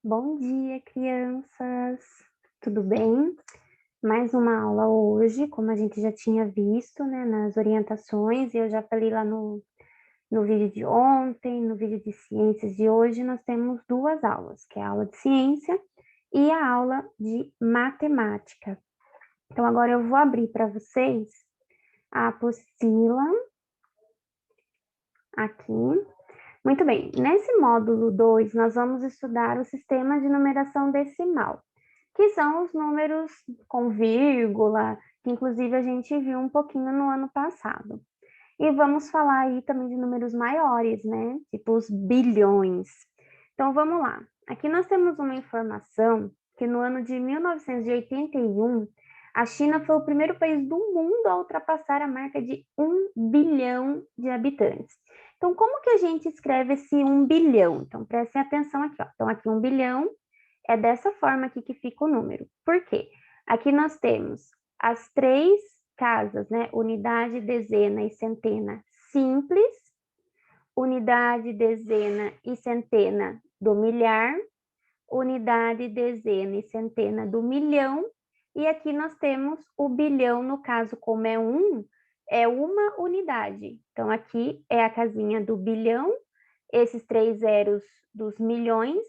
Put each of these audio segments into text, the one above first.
Bom dia, crianças! Tudo bem? Mais uma aula hoje, como a gente já tinha visto, né, nas orientações, e eu já falei lá no vídeo de ontem, no vídeo de ciências de hoje, nós temos duas aulas, que é a aula de ciência e a aula de matemática. Então, agora eu vou abrir para vocês a apostila aqui. Muito bem, nesse módulo 2, nós vamos estudar o sistema de numeração decimal, que são os números com vírgula, que inclusive a gente viu um pouquinho no ano passado. E vamos falar aí também de números maiores, né? Tipo os bilhões. Então vamos lá. Aqui nós temos uma informação que no ano de 1981, a China foi o primeiro país do mundo a ultrapassar a marca de 1 bilhão de habitantes. Então, como que a gente escreve esse 1 bilhão? Então, prestem atenção aqui, ó. Então, aqui 1 bilhão é dessa forma aqui que fica o número. Por quê? Aqui nós temos as três casas, né? Unidade, dezena e centena simples, unidade, dezena e centena do milhar, unidade, dezena e centena do milhão, e aqui nós temos o bilhão, no caso, como é um, é uma unidade. Então, aqui é a casinha do bilhão, esses três zeros dos milhões,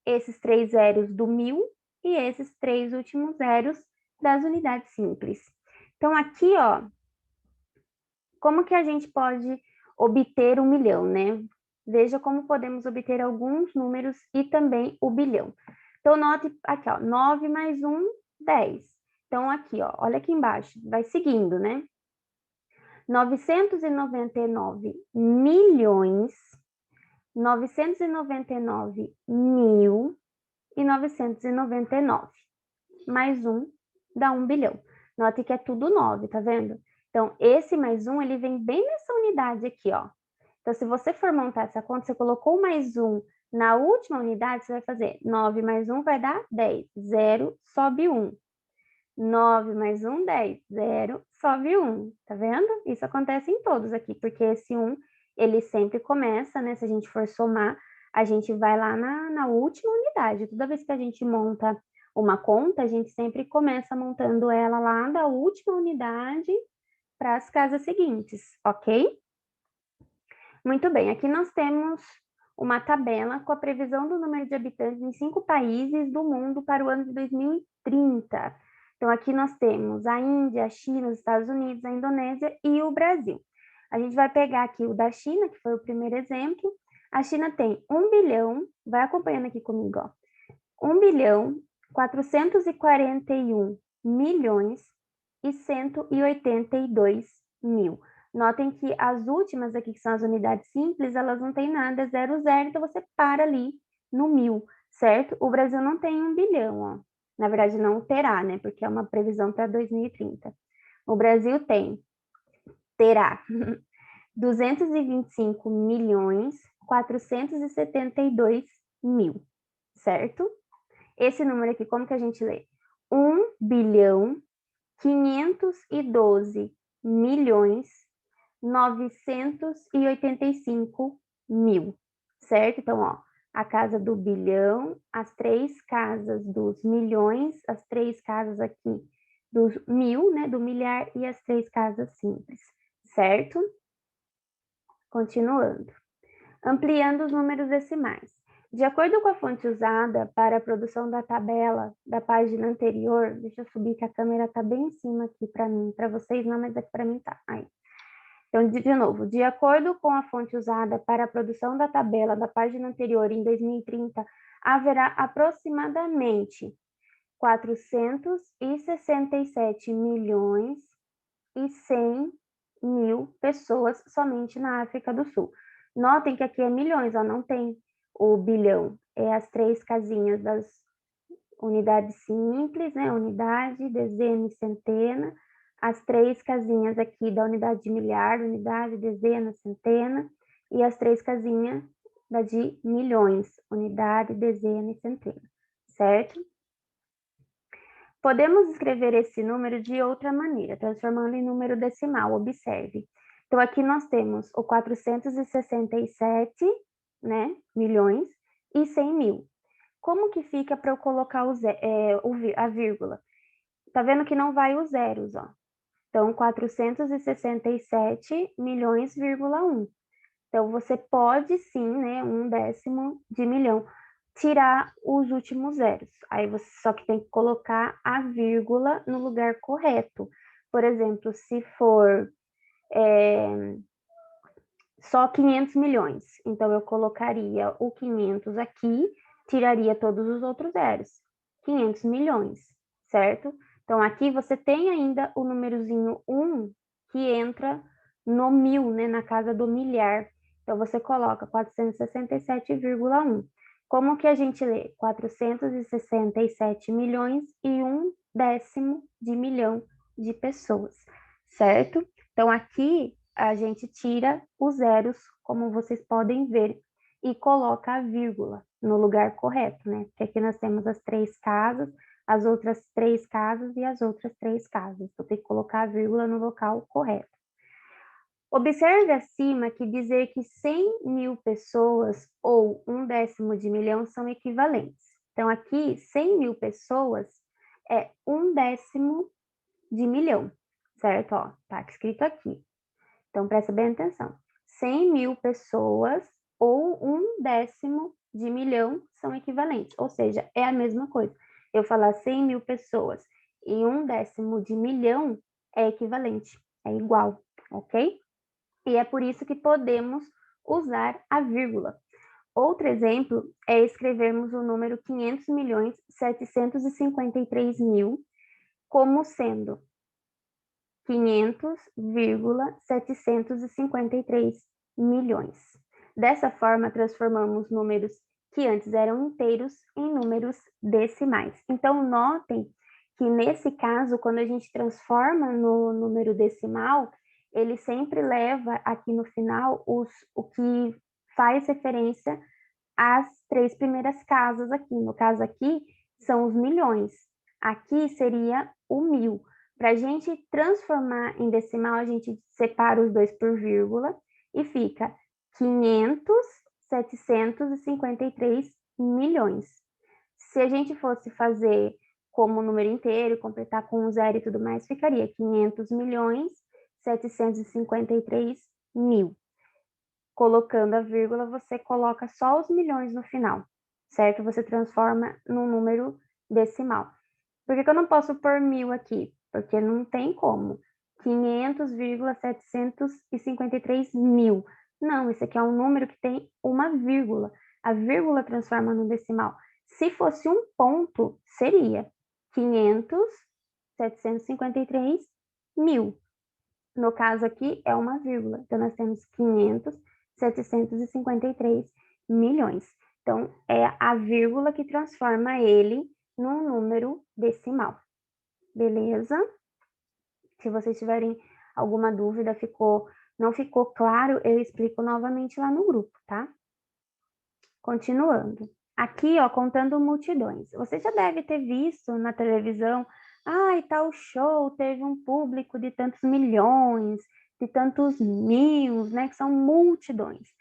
esses três zeros do mil e esses três últimos zeros das unidades simples. Então, aqui, ó, como que a gente pode obter 1 milhão, né? Veja como podemos obter alguns números e também o bilhão. Então, note aqui, ó, 9 mais 1, 10. Então, aqui, ó, olha aqui embaixo, vai seguindo, né? 999 milhões, 999 mil e 999. Mais um dá 1 bilhão. Note que é tudo 9, tá vendo? Então, esse mais um, ele vem bem nessa unidade aqui, ó. Então, se você for montar essa conta, você colocou mais um na última unidade, você vai fazer 9 mais 1 vai dar 10. 0, sobe 1. 9 mais 1, 10. 0, sobe 1. Tá vendo? Isso acontece em todos aqui, porque esse 1, ele sempre começa, né? Se a gente for somar, a gente vai lá na última unidade. Toda vez que a gente monta uma conta, a gente sempre começa montando ela lá da última unidade para as casas seguintes, ok? Muito bem, aqui nós temos uma tabela com a previsão do número de habitantes em 5 países do mundo para o ano de 2030. Então, aqui nós temos a Índia, a China, os Estados Unidos, a Indonésia e o Brasil. A gente vai pegar aqui o da China, que foi o primeiro exemplo. A China tem 1 bilhão, vai acompanhando aqui comigo, ó. 1 bilhão, 441 milhões e 182 mil. Notem que as últimas aqui, que são as unidades simples, elas não têm nada, é 0, 0, então você para ali no 1.000, certo? O Brasil não tem 1 bilhão, ó. Na verdade, não terá, né? Porque é uma previsão para 2030. O Brasil terá 225 milhões 472 mil, certo? Esse número aqui, como que a gente lê? 1 bilhão 512 milhões 985 mil, certo? Então, ó, a casa do bilhão, as três casas dos milhões, as três casas aqui dos mil, né, do milhar, e as três casas simples, certo? Continuando. Ampliando os números decimais. De acordo com a fonte usada para a produção da tabela da página anterior, deixa eu subir que a câmera está bem em cima aqui para mim, para vocês não, mas aqui para mim tá. Aí. Então, de novo, de acordo com a fonte usada para a produção da tabela da página anterior em 2030, haverá aproximadamente 467 milhões e 100 mil pessoas somente na África do Sul. Notem que aqui é milhões, ó, não tem o bilhão. É as três casinhas das unidades simples, né? Unidade, dezena e centena. As três casinhas aqui da unidade de milhar, unidade, dezena, centena. E as três casinhas da de milhões, unidade, dezena e centena. Certo? Podemos escrever esse número de outra maneira, transformando em número decimal, observe. Então, aqui nós temos o 467, né, milhões, e 100 mil. Como que fica para eu colocar a vírgula? Tá vendo que não vai os zeros, ó. Então, 467 milhões, vírgula 1. Então, você pode sim, né, 1/10 de milhão, tirar os últimos zeros. Aí você só que tem que colocar a vírgula no lugar correto. Por exemplo, se for só 500 milhões, então eu colocaria o 500 aqui, tiraria todos os outros zeros. 500 milhões, certo? Então, aqui você tem ainda o númerozinho 1 que entra no mil, né, na casa do milhar. Então, você coloca 467,1. Como que a gente lê? 467 milhões e 1/10 de milhão de pessoas, certo? Então, aqui a gente tira os zeros, como vocês podem ver, e coloca a vírgula no lugar correto, né? Porque aqui nós temos as 3 casas, as outras 3 casas e as outras 3 casas. Então, tem que colocar a vírgula no local correto. Observe acima que dizer que 100 mil pessoas ou 1/10 de milhão são equivalentes. Então, aqui, 100 mil pessoas é 1/10 de milhão, certo? Ó, tá escrito aqui. Então, presta bem atenção. 100 mil pessoas ou 1/10 de milhão são equivalentes, ou seja, é a mesma coisa. Eu falar 100 mil pessoas e 1/10 de milhão é equivalente, é igual, ok? E é por isso que podemos usar a vírgula. Outro exemplo é escrevermos o número 500.753.000 como sendo 500,753 milhões. Dessa forma, transformamos números que antes eram inteiros em números decimais. Então, notem que nesse caso, quando a gente transforma no número decimal, ele sempre leva aqui no final o que faz referência às 3 primeiras casas aqui. No caso aqui, são os milhões. Aqui seria o mil. Para a gente transformar em decimal, a gente separa os dois por vírgula e fica 500.753 milhões. Se a gente fosse fazer como número inteiro, completar com um zero e tudo mais, ficaria 500.753.000. Colocando a vírgula, você coloca só os milhões no final, certo? Você transforma num número decimal. Por que eu não posso pôr 1.000 aqui? Porque não tem como. 500,753 mil. Não, esse aqui é um número que tem uma vírgula. A vírgula transforma no decimal. Se fosse um ponto, seria 500,753 mil. No caso aqui, é uma vírgula. Então, nós temos 500,753 milhões. Então, é a vírgula que transforma ele num número decimal. Beleza? Se vocês tiverem alguma dúvida, não ficou claro, eu explico novamente lá no grupo, tá? Continuando. Aqui, ó, contando multidões. Você já deve ter visto na televisão, e tal show teve um público de tantos milhões, de tantos mil, né, que são multidões.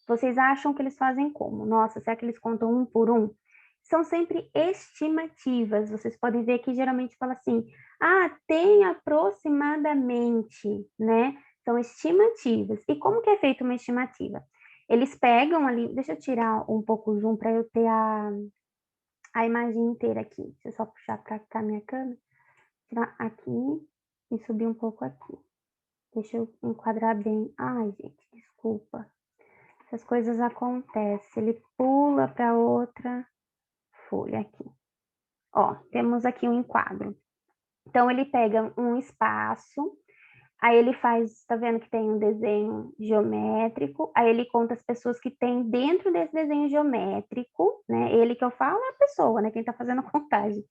Vocês acham que eles fazem como? Nossa, será que eles contam um por um? São sempre estimativas. Vocês podem ver que geralmente fala assim, tem aproximadamente, né? São estimativas. E como que é feita uma estimativa? Eles pegam ali, deixa eu tirar um pouco o zoom para eu ter a imagem inteira aqui. Deixa eu só puxar para cá minha câmera. Tirar aqui e subir um pouco aqui. Deixa eu enquadrar bem. Ai, gente, desculpa. Essas coisas acontecem. Ele pula para outra folha aqui. Ó, temos aqui um enquadro. Então, ele pega um espaço, aí ele faz, tá vendo que tem um desenho geométrico, aí ele conta as pessoas que tem dentro desse desenho geométrico, né? Ele que eu falo é a pessoa, né? Quem tá fazendo a contagem.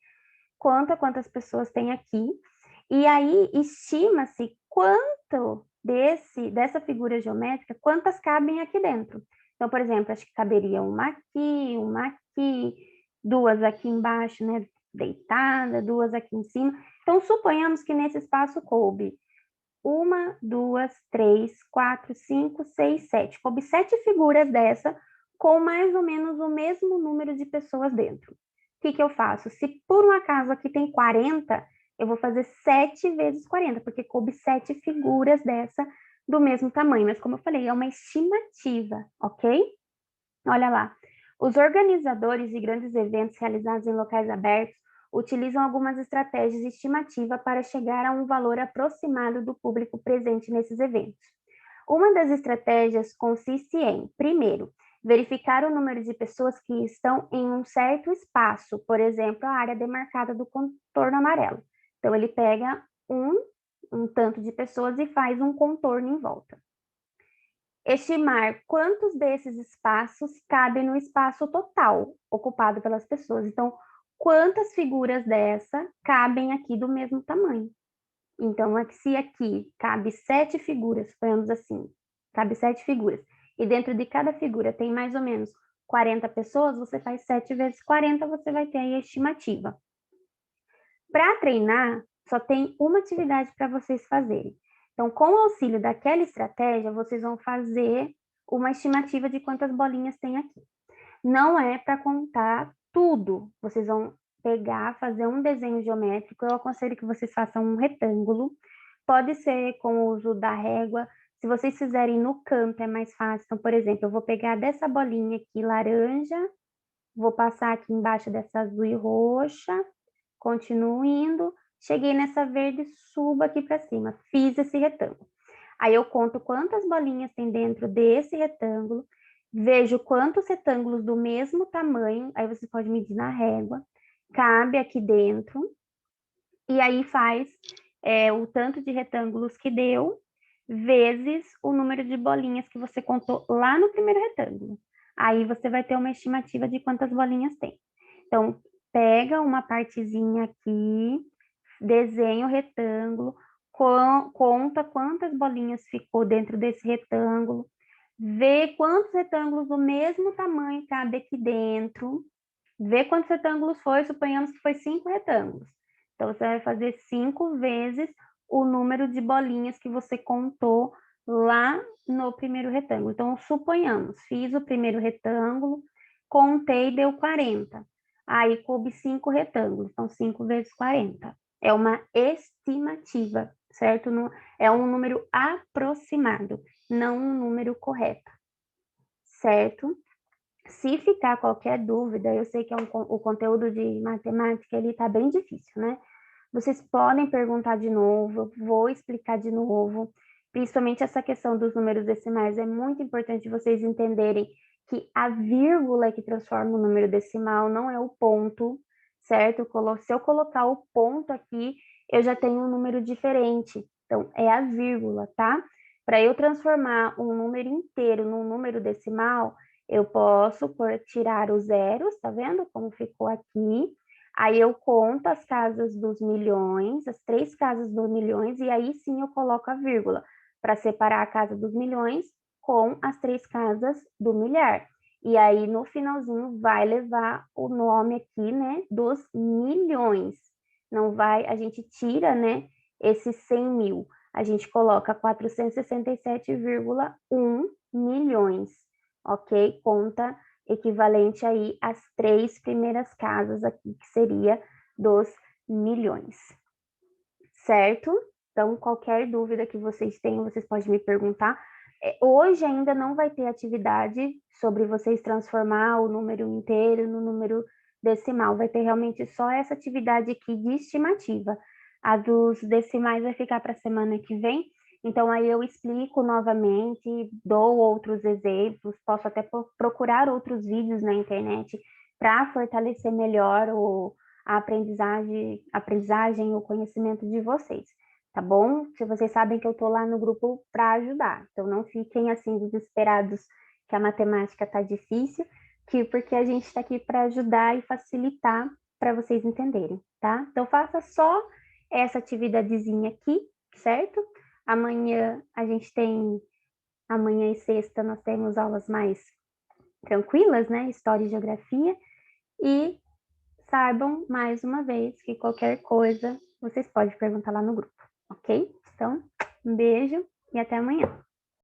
Conta quantas pessoas tem aqui, e aí estima-se quanto dessa figura geométrica, quantas cabem aqui dentro. Então, por exemplo, acho que caberia uma aqui, duas aqui embaixo, né, deitada, duas aqui em cima. Então, suponhamos que nesse espaço coube 1, 2, 3, 4, 5, 6, 7. Coube 7 figuras dessa com mais ou menos o mesmo número número de pessoas dentro. O que eu faço? Se por um acaso aqui tem 40, eu vou fazer 7 vezes 40, porque coube 7 figuras dessa do mesmo tamanho. Mas como eu falei, é uma estimativa, ok? Olha lá. Os organizadores de grandes eventos realizados em locais abertos utilizam algumas estratégias de estimativa para chegar a um valor aproximado do público presente nesses eventos. Uma das estratégias consiste em, primeiro, verificar o número de pessoas que estão em um certo espaço, por exemplo, a área demarcada do contorno amarelo. Então, ele pega um tanto de pessoas e faz um contorno em volta. Estimar quantos desses espaços cabem no espaço total ocupado pelas pessoas. Então, quantas figuras dessa cabem aqui do mesmo tamanho? Então, se aqui cabe 7 figuras, falamos assim, cabe 7 figuras, e dentro de cada figura tem mais ou menos 40 pessoas, você faz 7 vezes 40, você vai ter aí a estimativa. Para treinar, só tem uma atividade para vocês fazerem. Então, com o auxílio daquela estratégia, vocês vão fazer uma estimativa de quantas bolinhas tem aqui. Não é para contar tudo. Vocês vão pegar, fazer um desenho geométrico. Eu aconselho que vocês façam um retângulo. Pode ser com o uso da régua. Se vocês fizerem no canto, é mais fácil. Então, por exemplo, eu vou pegar dessa bolinha aqui, laranja, vou passar aqui embaixo dessa azul e roxa, continuo indo, cheguei nessa verde, subo aqui para cima, fiz esse retângulo. Aí eu conto quantas bolinhas tem dentro desse retângulo, vejo quantos retângulos do mesmo tamanho, aí você pode medir na régua, cabe aqui dentro, e aí faz o tanto de retângulos que deu, vezes o número de bolinhas que você contou lá no primeiro retângulo. Aí você vai ter uma estimativa de quantas bolinhas tem. Então, pega uma partezinha aqui, desenha o retângulo, conta quantas bolinhas ficou dentro desse retângulo, vê quantos retângulos do mesmo tamanho cabe aqui dentro, vê quantos retângulos foi, suponhamos que foi 5 retângulos. Então, você vai fazer 5 vezes o número de bolinhas que você contou lá no primeiro retângulo. Então, suponhamos, fiz o primeiro retângulo, contei, deu 40. Aí, coube 5 retângulos, então 5 vezes 40. É uma estimativa, certo? É um número aproximado, não um número correto, certo? Se ficar qualquer dúvida, eu sei que o conteúdo de matemática ele está bem difícil, né? Vocês podem perguntar de novo, eu vou explicar de novo. Principalmente essa questão dos números decimais, é muito importante vocês entenderem que a vírgula é que transforma o número decimal, não é o ponto, certo? Se eu colocar o ponto aqui, eu já tenho um número diferente. Então, é a vírgula, tá? Para eu transformar um número inteiro num número decimal, eu posso tirar os zeros, tá vendo como ficou aqui? Aí eu conto as casas dos milhões, as 3 casas dos milhões, e aí sim eu coloco a vírgula, para separar a casa dos milhões com as 3 casas do milhar. E aí no finalzinho vai levar o nome aqui, né, dos milhões. Não vai, a gente tira, né, esses 100 mil. A gente coloca 467,1 milhões, ok? Conta equivalente aí às 3 primeiras casas aqui, que seria dos milhões, certo? Então, qualquer dúvida que vocês tenham, vocês podem me perguntar. Hoje ainda não vai ter atividade sobre vocês transformar o número inteiro no número decimal, vai ter realmente só essa atividade aqui de estimativa. A dos decimais vai ficar para a semana que vem, então aí eu explico novamente, dou outros exemplos, posso até procurar outros vídeos na internet para fortalecer melhor a aprendizagem, o conhecimento de vocês, tá bom? Se vocês sabem que eu estou lá no grupo para ajudar, então não fiquem assim desesperados que a matemática está difícil, porque a gente está aqui para ajudar e facilitar para vocês entenderem, tá? Então faça só essa atividadezinha aqui, certo? Amanhã amanhã e sexta nós temos aulas mais tranquilas, né? História e geografia. E saibam, mais uma vez, que qualquer coisa vocês podem perguntar lá no grupo, ok? Então, um beijo e até amanhã.